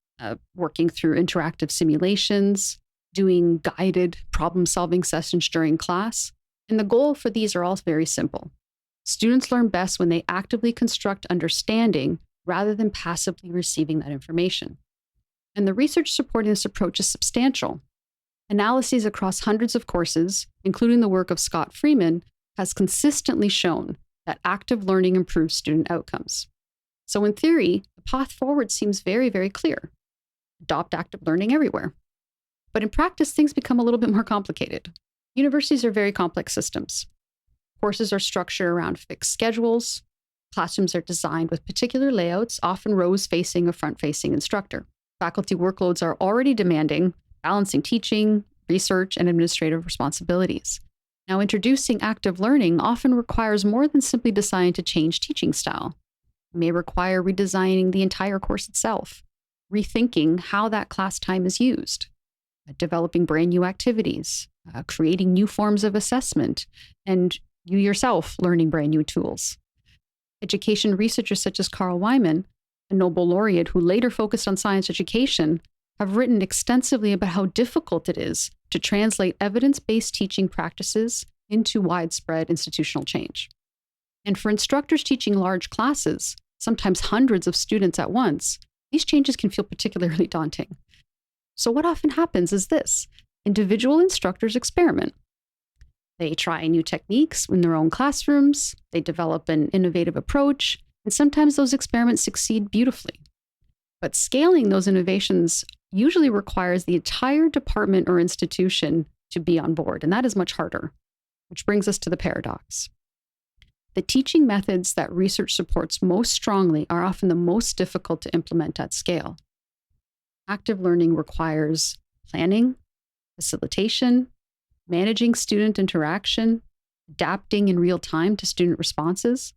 working through interactive simulations, doing guided problem-solving sessions during class. And the goal for these are all very simple. Students learn best when they actively construct understanding rather than passively receiving that information. And the research supporting this approach is substantial. Analyses across hundreds of courses, including the work of Scott Freeman, has consistently shown that active learning improves student outcomes. So in theory, the path forward seems very, very clear. Adopt active learning everywhere. But in practice, things become a little bit more complicated. Universities are very complex systems. Courses are structured around fixed schedules. Classrooms are designed with particular layouts, often rows facing a front-facing instructor. Faculty workloads are already demanding, balancing teaching, research, and administrative responsibilities. Now, introducing active learning often requires more than simply deciding to change teaching style. It may require redesigning the entire course itself, rethinking how that class time is used, developing brand new activities, creating new forms of assessment, and you yourself learning brand new tools. Education researchers such as Carl Wyman, a Nobel laureate who later focused on science education, have written extensively about how difficult it is to translate evidence-based teaching practices into widespread institutional change. And for instructors teaching large classes, sometimes hundreds of students at once, these changes can feel particularly daunting. So what often happens is this: individual instructors experiment. They try new techniques in their own classrooms, they develop an innovative approach, and sometimes those experiments succeed beautifully. But scaling those innovations usually requires the entire department or institution to be on board, and that is much harder, which brings us to the paradox. The teaching methods that research supports most strongly are often the most difficult to implement at scale. Active learning requires planning, facilitation, managing student interaction, adapting in real time to student responses,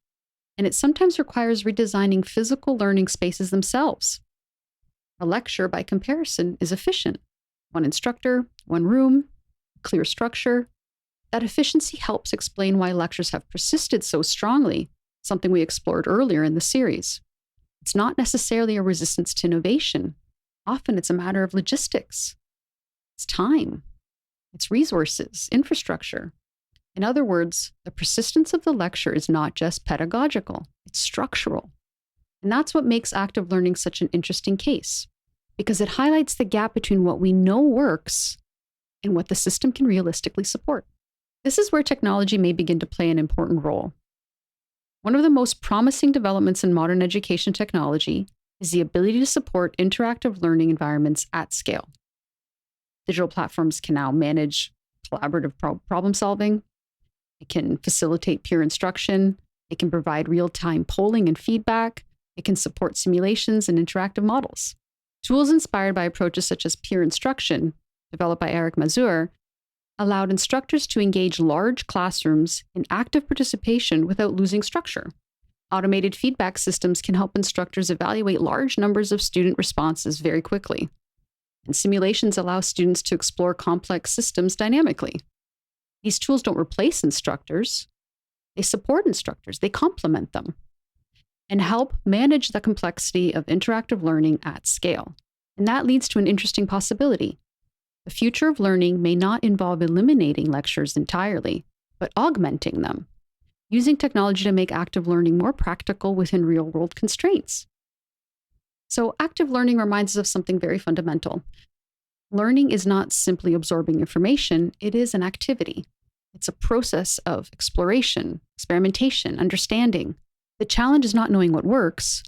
and it sometimes requires redesigning physical learning spaces themselves. A lecture, by comparison, is efficient. One instructor, one room, clear structure. That efficiency helps explain why lectures have persisted so strongly, something we explored earlier in the series. It's not necessarily a resistance to innovation. Often it's a matter of logistics, it's time, it's resources, infrastructure. In other words, the persistence of the lecture is not just pedagogical, it's structural. And that's what makes active learning such an interesting case, because it highlights the gap between what we know works and what the system can realistically support. This is where technology may begin to play an important role. One of the most promising developments in modern education technology is the ability to support interactive learning environments at scale. Digital platforms can now manage collaborative problem solving. It can facilitate peer instruction. It can provide real-time polling and feedback. It can support simulations and interactive models. Tools inspired by approaches such as peer instruction, developed by Eric Mazur, allowed instructors to engage large classrooms in active participation without losing structure. Automated feedback systems can help instructors evaluate large numbers of student responses very quickly. And simulations allow students to explore complex systems dynamically. These tools don't replace instructors. They support instructors. They complement them and help manage the complexity of interactive learning at scale. And that leads to an interesting possibility. The future of learning may not involve eliminating lectures entirely, but augmenting them, using technology to make active learning more practical within real-world constraints. So active learning reminds us of something very fundamental. Learning is not simply absorbing information, it is an activity. It's a process of exploration, experimentation, understanding. The challenge is not knowing what works,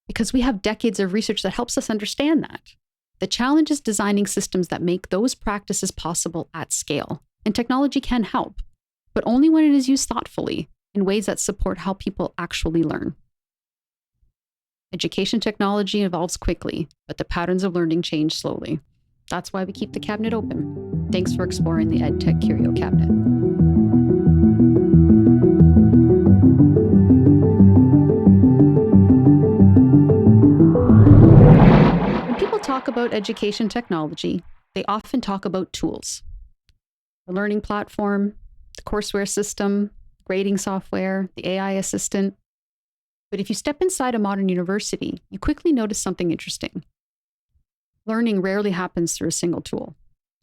because we have decades of research that helps us understand that. The challenge is designing systems that make those practices possible at scale. And technology can help, but only when it is used thoughtfully in ways that support how people actually learn. Education technology evolves quickly, but the patterns of learning change slowly. That's why we keep the cabinet open. Thanks for exploring the EdTech Curio cabinet. When people talk about education technology, they often talk about tools. The learning platform, the courseware system, grading software, the AI assistant. But if you step inside a modern university, you quickly notice something interesting. Learning rarely happens through a single tool.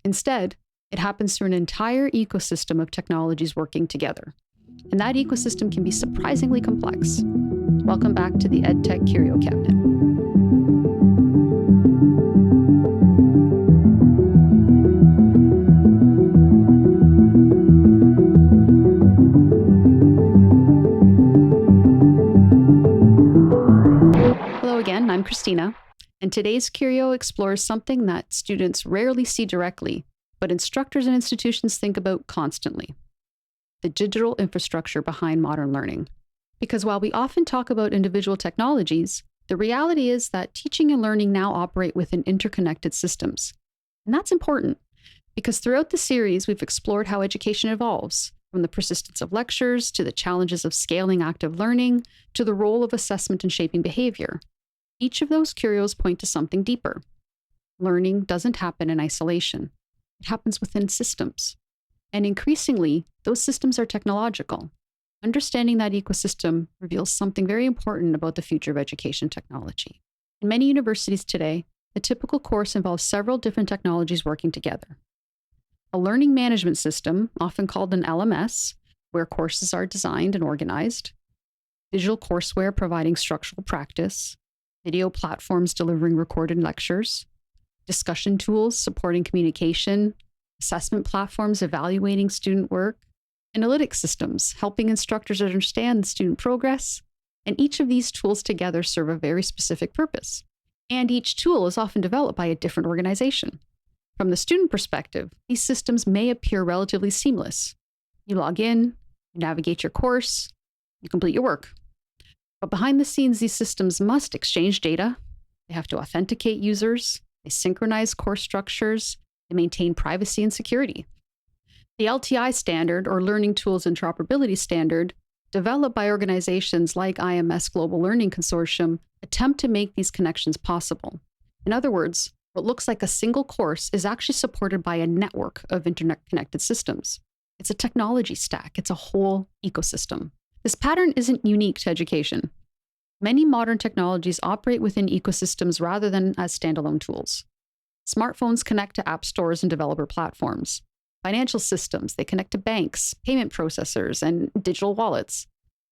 Instead, it happens through an entire ecosystem of technologies working together. And that ecosystem can be surprisingly complex. Welcome back to the EdTech Curio Cabinet. Hello again, I'm Christina. And today's Curio explores something that students rarely see directly, but instructors and institutions think about constantly: the digital infrastructure behind modern learning. Because while we often talk about individual technologies, the reality is that teaching and learning now operate within interconnected systems. And that's important, because throughout the series, we've explored how education evolves, from the persistence of lectures, to the challenges of scaling active learning, to the role of assessment in shaping behavior. Each of those curios point to something deeper. Learning doesn't happen in isolation. It happens within systems. And increasingly, those systems are technological. Understanding that ecosystem reveals something very important about the future of education technology. In many universities today, a typical course involves several different technologies working together. A learning management system, often called an LMS, where courses are designed and organized, digital courseware providing structural practice, video platforms delivering recorded lectures, discussion tools supporting communication, assessment platforms evaluating student work, analytic systems helping instructors understand student progress, and each of these tools together serve a very specific purpose. And each tool is often developed by a different organization. From the student perspective, these systems may appear relatively seamless. You log in, you navigate your course, you complete your work. But behind the scenes, these systems must exchange data, they have to authenticate users, they synchronize course structures, they maintain privacy and security. The LTI standard, or Learning Tools Interoperability Standard, developed by organizations like IMS Global Learning Consortium, attempt to make these connections possible. In other words, what looks like a single course is actually supported by a network of internet-connected systems. It's a technology stack. It's a whole ecosystem. This pattern isn't unique to education. Many modern technologies operate within ecosystems rather than as standalone tools. Smartphones connect to app stores and developer platforms. Financial systems, they connect to banks, payment processors, and digital wallets.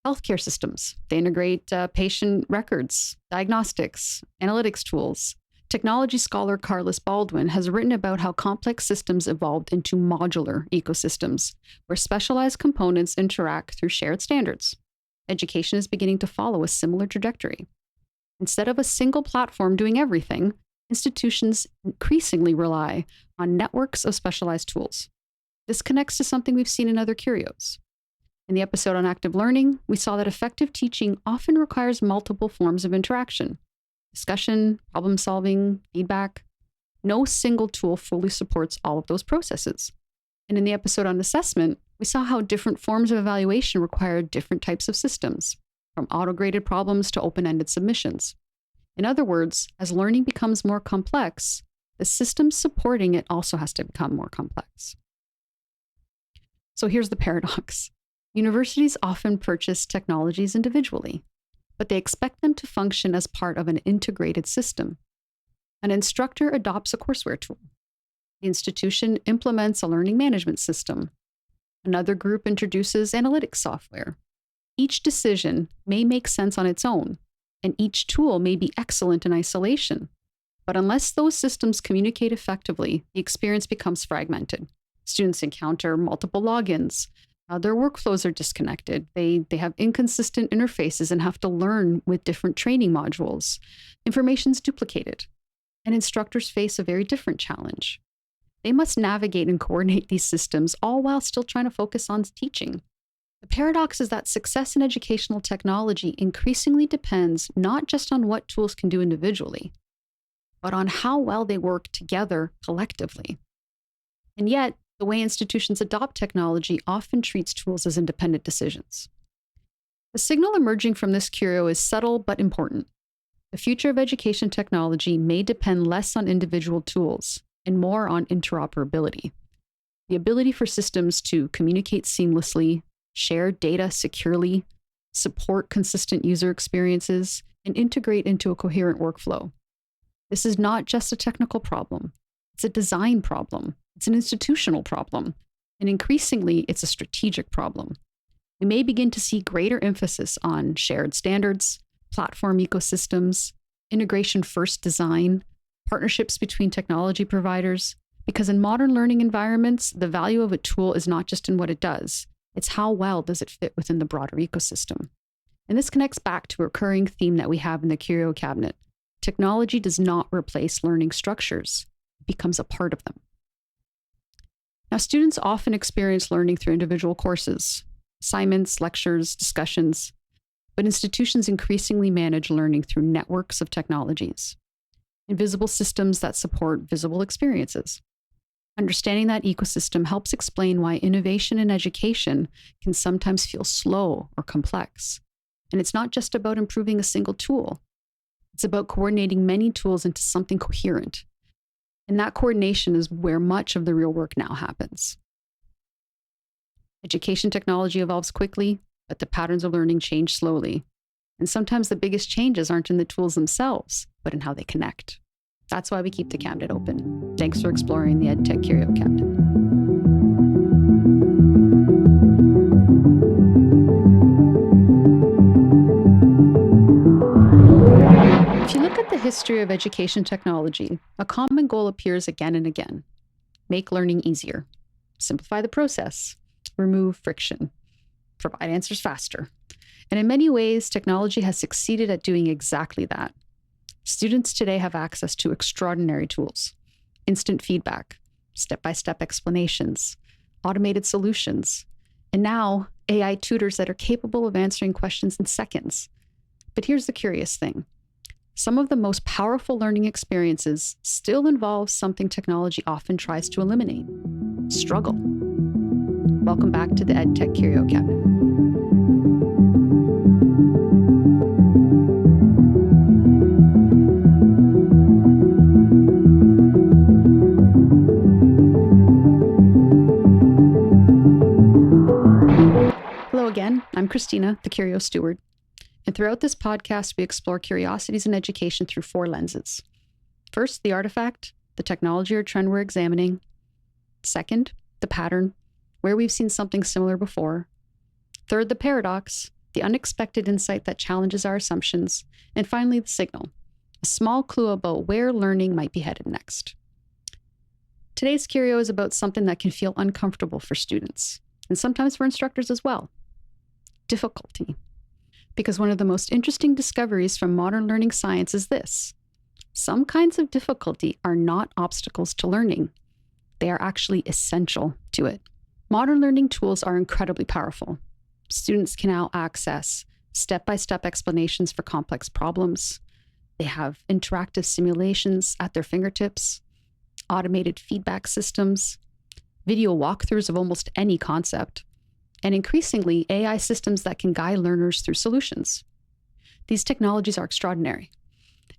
Healthcare systems, they integrate patient records, diagnostics, analytics tools. Technology scholar Carlos Baldwin has written about how complex systems evolved into modular ecosystems, where specialized components interact through shared standards. Education is beginning to follow a similar trajectory. Instead of a single platform doing everything, institutions increasingly rely on networks of specialized tools. This connects to something we've seen in other curios. In the episode on active learning, we saw that effective teaching often requires multiple forms of interaction: discussion, problem solving, feedback. No single tool fully supports all of those processes. And in the episode on assessment, we saw how different forms of evaluation require different types of systems, from auto-graded problems to open-ended submissions. In other words, as learning becomes more complex, the system supporting it also has to become more complex. So here's the paradox. Universities often purchase technologies individually, but they expect them to function as part of an integrated system. An instructor adopts a courseware tool. The institution implements a learning management system. Another group introduces analytics software. Each decision may make sense on its own, and each tool may be excellent in isolation. But unless those systems communicate effectively, the experience becomes fragmented. Students encounter multiple logins. Their workflows are disconnected. They have inconsistent interfaces and have to learn with different training modules. Information's duplicated. And instructors face a very different challenge. They must navigate and coordinate these systems, all while still trying to focus on teaching. The paradox is that success in educational technology increasingly depends not just on what tools can do individually, but on how well they work together collectively. And yet, the way institutions adopt technology often treats tools as independent decisions. The signal emerging from this curio is subtle but important. The future of education technology may depend less on individual tools and more on interoperability. The ability for systems to communicate seamlessly, share data securely, support consistent user experiences, and integrate into a coherent workflow. This is not just a technical problem. It's a design problem. It's an institutional problem. And increasingly, it's a strategic problem. We may begin to see greater emphasis on shared standards, platform ecosystems, integration-first design, partnerships between technology providers, because in modern learning environments, the value of a tool is not just in what it does, it's how well does it fit within the broader ecosystem. And this connects back to a recurring theme that we have in the Curio cabinet. Technology does not replace learning structures, it becomes a part of them. Now, students often experience learning through individual courses, assignments, lectures, discussions, but institutions increasingly manage learning through networks of technologies, invisible systems that support visible experiences. Understanding that ecosystem helps explain why innovation in education can sometimes feel slow or complex. And it's not just about improving a single tool. It's about coordinating many tools into something coherent. And that coordination is where much of the real work now happens. Education technology evolves quickly, but the patterns of learning change slowly. And sometimes the biggest changes aren't in the tools themselves, but in how they connect. That's why we keep the cabinet open. Thanks for exploring the EdTech Curio cabinet. If you look at the history of education technology, a common goal appears again and again. Make learning easier. Simplify the process. Remove friction. Provide answers faster. And in many ways, technology has succeeded at doing exactly that. Students today have access to extraordinary tools, instant feedback, step-by-step explanations, automated solutions, and now AI tutors that are capable of answering questions in seconds. But here's the curious thing. Some of the most powerful learning experiences still involve something technology often tries to eliminate: struggle. Welcome back to the EdTech Curio Cabinet. Hello again, I'm Christina, the Curio Steward. And throughout this podcast, we explore curiosities in education through 4 lenses. First, the artifact, the technology or trend we're examining. Second, the pattern, where we've seen something similar before. Third, the paradox, the unexpected insight that challenges our assumptions. And finally, the signal, a small clue about where learning might be headed next. Today's Curio is about something that can feel uncomfortable for students, and sometimes for instructors as well: difficulty. Because one of the most interesting discoveries from modern learning science is this: some kinds of difficulty are not obstacles to learning. They are actually essential to it. Modern learning tools are incredibly powerful. Students can now access step-by-step explanations for complex problems. They have interactive simulations at their fingertips, automated feedback systems, video walkthroughs of almost any concept, and increasingly AI systems that can guide learners through solutions. These technologies are extraordinary,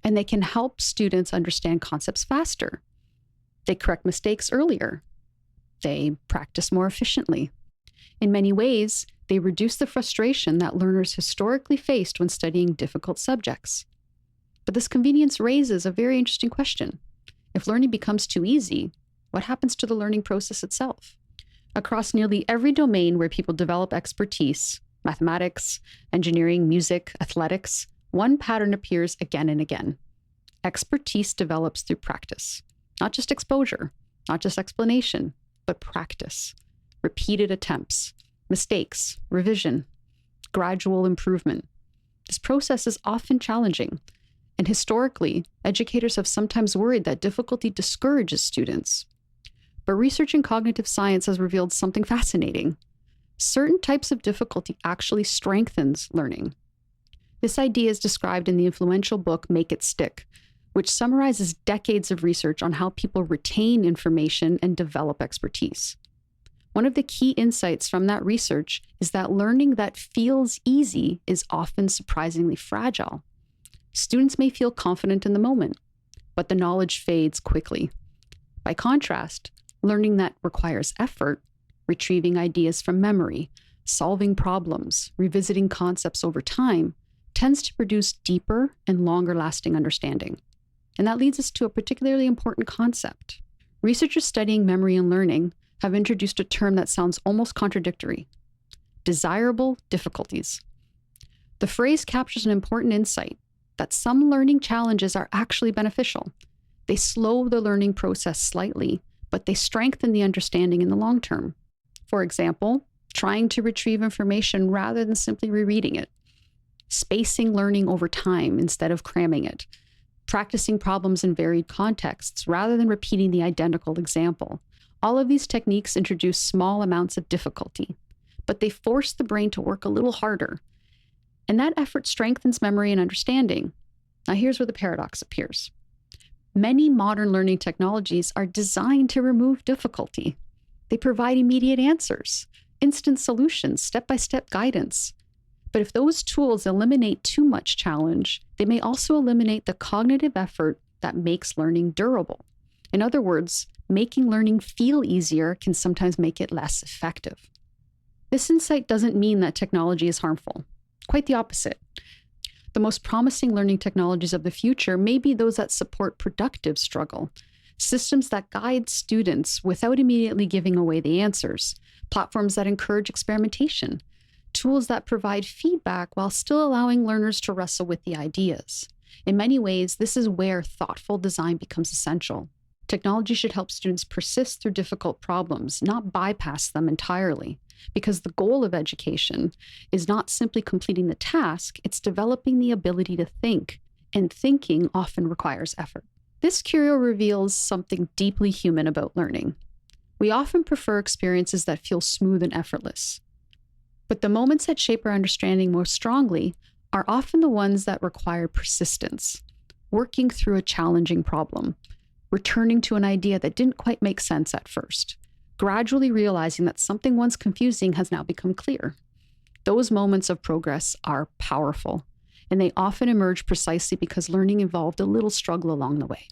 and they can help students understand concepts faster. They correct mistakes earlier. They practice more efficiently. In many ways, they reduce the frustration that learners historically faced when studying difficult subjects. But this convenience raises a very interesting question. If learning becomes too easy, what happens to the learning process itself? Across nearly every domain where people develop expertise, mathematics, engineering, music, athletics, one pattern appears again and again. Expertise develops through practice. Not just exposure, not just explanation, but practice. Repeated attempts, mistakes, revision, gradual improvement. This process is often challenging, and historically, educators have sometimes worried that difficulty discourages students. But research in cognitive science has revealed something fascinating. Certain types of difficulty actually strengthens learning. This idea is described in the influential book Make It Stick, which summarizes decades of research on how people retain information and develop expertise. One of the key insights from that research is that learning that feels easy is often surprisingly fragile. Students may feel confident in the moment, but the knowledge fades quickly. By contrast, learning that requires effort, retrieving ideas from memory, solving problems, revisiting concepts over time, tends to produce deeper and longer-lasting understanding. And that leads us to a particularly important concept. Researchers studying memory and learning have introduced a term that sounds almost contradictory: desirable difficulties. The phrase captures an important insight that some learning challenges are actually beneficial. They slow the learning process slightly, but they strengthen the understanding in the long term. For example, trying to retrieve information rather than simply rereading it, spacing learning over time instead of cramming it, practicing problems in varied contexts rather than repeating the identical example. All of these techniques introduce small amounts of difficulty, but they force the brain to work a little harder. And that effort strengthens memory and understanding. Now here's where the paradox appears. Many modern learning technologies are designed to remove difficulty. They provide immediate answers, instant solutions, step-by-step guidance. But if those tools eliminate too much challenge, they may also eliminate the cognitive effort that makes learning durable. In other words, making learning feel easier can sometimes make it less effective. This insight doesn't mean that technology is harmful. Quite the opposite. The most promising learning technologies of the future may be those that support productive struggle, systems that guide students without immediately giving away the answers, platforms that encourage experimentation, tools that provide feedback while still allowing learners to wrestle with the ideas. In many ways, this is where thoughtful design becomes essential. Technology should help students persist through difficult problems, not bypass them entirely, because the goal of education is not simply completing the task, it's developing the ability to think, and thinking often requires effort. This Curio reveals something deeply human about learning. We often prefer experiences that feel smooth and effortless. But the moments that shape our understanding most strongly are often the ones that require persistence, working through a challenging problem, returning to an idea that didn't quite make sense at first, gradually realizing that something once confusing has now become clear. Those moments of progress are powerful, and they often emerge precisely because learning involved a little struggle along the way.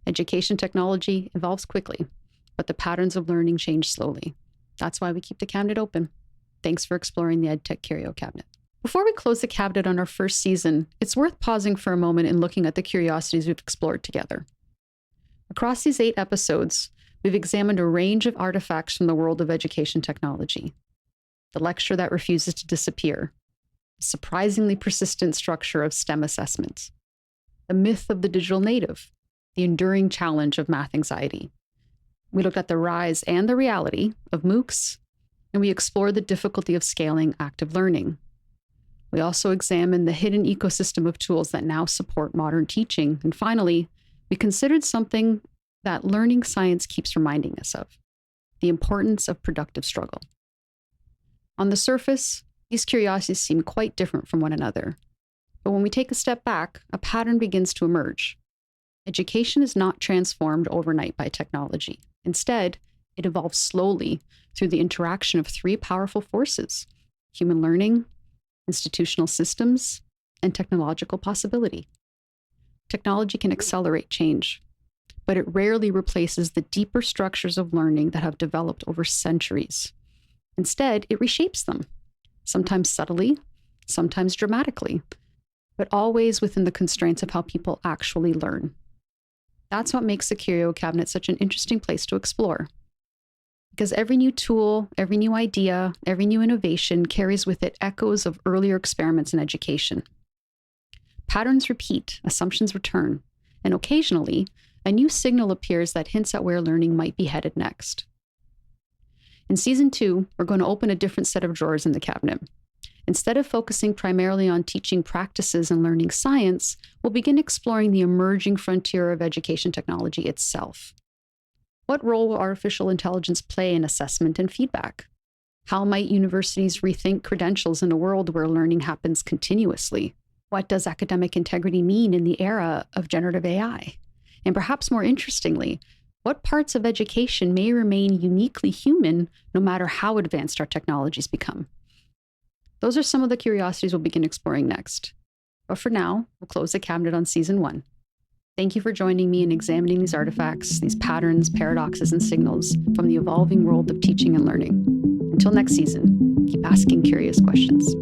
Education technology evolves quickly, but the patterns of learning change slowly. That's why we keep the cabinet open. Thanks for exploring the EdTech Curio cabinet. Before we close the cabinet on our first season, it's worth pausing for a moment and looking at the curiosities we've explored together. Across these 8 episodes, we've examined a range of artifacts from the world of education technology. The lecture that refuses to disappear, the surprisingly persistent structure of STEM assessments, the myth of the digital native, the enduring challenge of math anxiety. We looked at the rise and the reality of MOOCs, and we explored the difficulty of scaling active learning. We also examined the hidden ecosystem of tools that now support modern teaching. And finally, we considered something that learning science keeps reminding us of: the importance of productive struggle. On the surface, these curiosities seem quite different from one another. But when we take a step back, a pattern begins to emerge. Education is not transformed overnight by technology. Instead, it evolves slowly through the interaction of 3 powerful forces: human learning, institutional systems, and technological possibility. Technology can accelerate change, but it rarely replaces the deeper structures of learning that have developed over centuries. Instead, it reshapes them, sometimes subtly, sometimes dramatically, but always within the constraints of how people actually learn. That's what makes the Curio cabinet such an interesting place to explore. Because every new tool, every new idea, every new innovation carries with it echoes of earlier experiments in education. Patterns repeat, assumptions return, and occasionally, a new signal appears that hints at where learning might be headed next. In Season 2, we're going to open a different set of drawers in the cabinet. Instead of focusing primarily on teaching practices and learning science, we'll begin exploring the emerging frontier of education technology itself. What role will artificial intelligence play in assessment and feedback? How might universities rethink credentials in a world where learning happens continuously? What does academic integrity mean in the era of generative AI? And perhaps more interestingly, what parts of education may remain uniquely human no matter how advanced our technologies become? Those are some of the curiosities we'll begin exploring next. But for now, we'll close the cabinet on Season 1. Thank you for joining me in examining these artifacts, these patterns, paradoxes, and signals from the evolving world of teaching and learning. Until next season, keep asking curious questions.